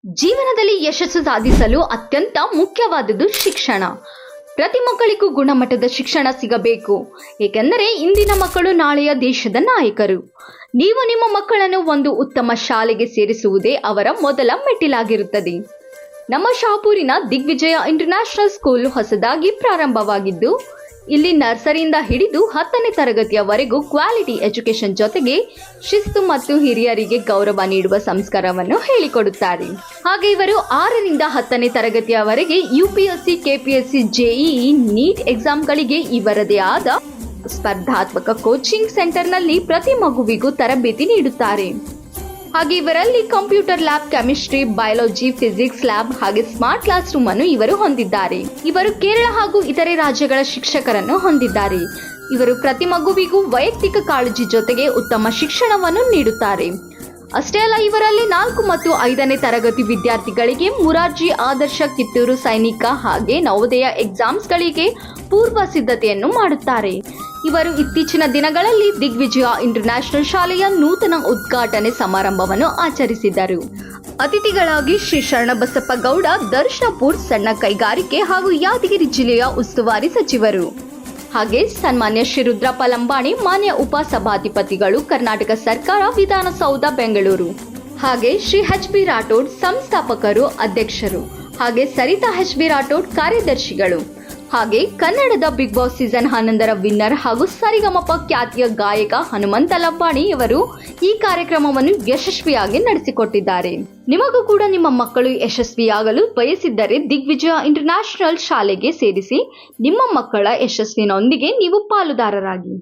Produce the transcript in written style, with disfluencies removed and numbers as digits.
ಜೀವನದಲ್ಲಿ ಯಶಸ್ಸು ಸಾಧಿಸಲು ಅತ್ಯಂತ ಮುಖ್ಯವಾದುದು ಶಿಕ್ಷಣ. ಪ್ರತಿ ಮಕ್ಕಳಿಗೂ ಗುಣಮಟ್ಟದ ಶಿಕ್ಷಣ ಸಿಗಬೇಕು. ಏಕೆಂದರೆ ಇಂದಿನ ಮಕ್ಕಳು ನಾಳೆಯ ದೇಶದ ನಾಯಕರು. ನೀವು ನಿಮ್ಮ ಮಕ್ಕಳನ್ನು ಒಂದು ಉತ್ತಮ ಶಾಲೆಗೆ ಸೇರಿಸುವುದೇ ಅವರ ಮೊದಲ ಮೆಟ್ಟಿಲಾಗಿರುತ್ತದೆ. ನಮ್ಮ ಶಾಪೂರಿನ ದಿಗ್ವಿಜಯ ಇಂಟರ್ನ್ಯಾಷನಲ್ ಸ್ಕೂಲ್ ಹೊಸದಾಗಿ ಪ್ರಾರಂಭವಾಗಿದ್ದು, ಇಲ್ಲಿ ನರ್ಸರಿಯಿಂದ ಹಿಡಿದು 10ನೇ ತರಗತಿಯವರೆಗೂ ಕ್ವಾಲಿಟಿ ಎಜುಕೇಶನ್ ಜೊತೆಗೆ ಶಿಸ್ತು ಮತ್ತು ಹಿರಿಯರಿಗೆ ಗೌರವ ನೀಡುವ ಸಂಸ್ಕಾರವನ್ನು ಹೇಳಿಕೊಡುತ್ತಾರೆ. ಹಾಗೆ ಇವರು 6ರಿಂದ 10ನೇ ತರಗತಿಯವರೆಗೆ UPSC, KPSC, JEE, ನೀಟ್ ಎಕ್ಸಾಮ್ಗಳಿಗೆ ಇವರದೇ ಆದ ಸ್ಪರ್ಧಾತ್ಮಕ ಕೋಚಿಂಗ್ ಸೆಂಟರ್ನಲ್ಲಿ ಪ್ರತಿ ಮಗುವಿಗೂ ತರಬೇತಿ ನೀಡುತ್ತಾರೆ. ಹಾಗೆ ಇವರಲ್ಲಿ computer lab, chemistry, biology, physics lab ಹಾಗೆ ಸ್ಮಾರ್ಟ್ ಕ್ಲಾಸ್ ರೂಮ್ ಅನ್ನು ಇವರು ಹೊಂದಿದ್ದಾರೆ. ಇವರು ಕೇರಳ ಹಾಗೂ ಇತರೆ ರಾಜ್ಯಗಳ ಶಿಕ್ಷಕರನ್ನು ಹೊಂದಿದ್ದಾರೆ. ಇವರು ಪ್ರತಿ ಮಗುವಿಗೂ ವೈಯಕ್ತಿಕ ಕಾಳಜಿ ಜೊತೆಗೆ ಉತ್ತಮ ಶಿಕ್ಷಣವನ್ನು ನೀಡುತ್ತಾರೆ. ಅಷ್ಟೇ ಅಲ್ಲ, ಇವರಲ್ಲಿ 4 ಮತ್ತು 5ನೇ ತರಗತಿ ವಿದ್ಯಾರ್ಥಿಗಳಿಗೆ ಮುರಾರ್ಜಿ ಆದರ್ಶ, ಕಿತ್ತೂರು ಸೈನಿಕ ಹಾಗೆ ನವೋದಯ ಎಕ್ಸಾಮ್ಸ್ಗಳಿಗೆ ಪೂರ್ವ ಸಿದ್ಧತೆಯನ್ನು ಮಾಡುತ್ತಾರೆ. ಇವರು ಇತ್ತೀಚಿನ ದಿನಗಳಲ್ಲಿ ದಿಗ್ವಿಜಯ ಇಂಟರ್ನ್ಯಾಷನಲ್ ಶಾಲೆಯ ನೂತನ ಉದ್ಘಾಟನೆ ಸಮಾರಂಭವನ್ನು ಆಚರಿಸಿದರು. ಅತಿಥಿಗಳಾಗಿ ಶ್ರೀ ಶರಣಬಸಪ್ಪ ಗೌಡ, ದರ್ಶನಪುರ್ ಸಣ್ಣ ಕೈಗಾರಿಕೆ ಹಾಗೂ ಯಾದಗಿರಿ ಜಿಲ್ಲೆಯ ಉಸ್ತುವಾರಿ ಸಚಿವರು, ಹಾಗೆ ಸನ್ಮಾನ್ಯ ಶ್ರೀ ರುದ್ರಪ್ಪ ಲಂಬಾಣಿ, ಮಾನ್ಯ ಉಪಸಭಾಧಿಪತಿಗಳು, ಕರ್ನಾಟಕ ಸರ್ಕಾರ, ವಿಧಾನಸೌಧ, ಬೆಂಗಳೂರು, ಹಾಗೆ ಶ್ರೀ HB ರಾಠೋಡ್, ಸಂಸ್ಥಾಪಕರು, ಅಧ್ಯಕ್ಷರು, ಹಾಗೆ ಸರಿತಾ HB ರಾಠೋಡ್, ಕಾರ್ಯದರ್ಶಿಗಳು, ಹಾಗೆ ಕನ್ನಡದ ಬಿಗ್ ಬಾಸ್ ಸೀಸನ್ 11ರ ವಿನ್ನರ್ ಹಾಗೂ ಸರಿಗಮಪ ಖ್ಯಾತಿಯ ಗಾಯಕ ಹನುಮಂತ ಲಂಬಾಣಿ ಅವರು ಈ ಕಾರ್ಯಕ್ರಮವನ್ನು ಯಶಸ್ವಿಯಾಗಿ ನಡೆಸಿಕೊಟ್ಟಿದ್ದಾರೆ. ನಿಮಗೂ ಕೂಡ ನಿಮ್ಮ ಮಕ್ಕಳು ಯಶಸ್ವಿಯಾಗಲು ಬಯಸಿದ್ದರೆ ದಿಗ್ವಿಜಯ ಇಂಟರ್ನ್ಯಾಷನಲ್ ಶಾಲೆಗೆ ಸೇರಿಸಿ ನಿಮ್ಮ ಮಕ್ಕಳ ಯಶಸ್ಸಿನೊಂದಿಗೆ ನೀವು ಪಾಲುದಾರರಾಗಿ.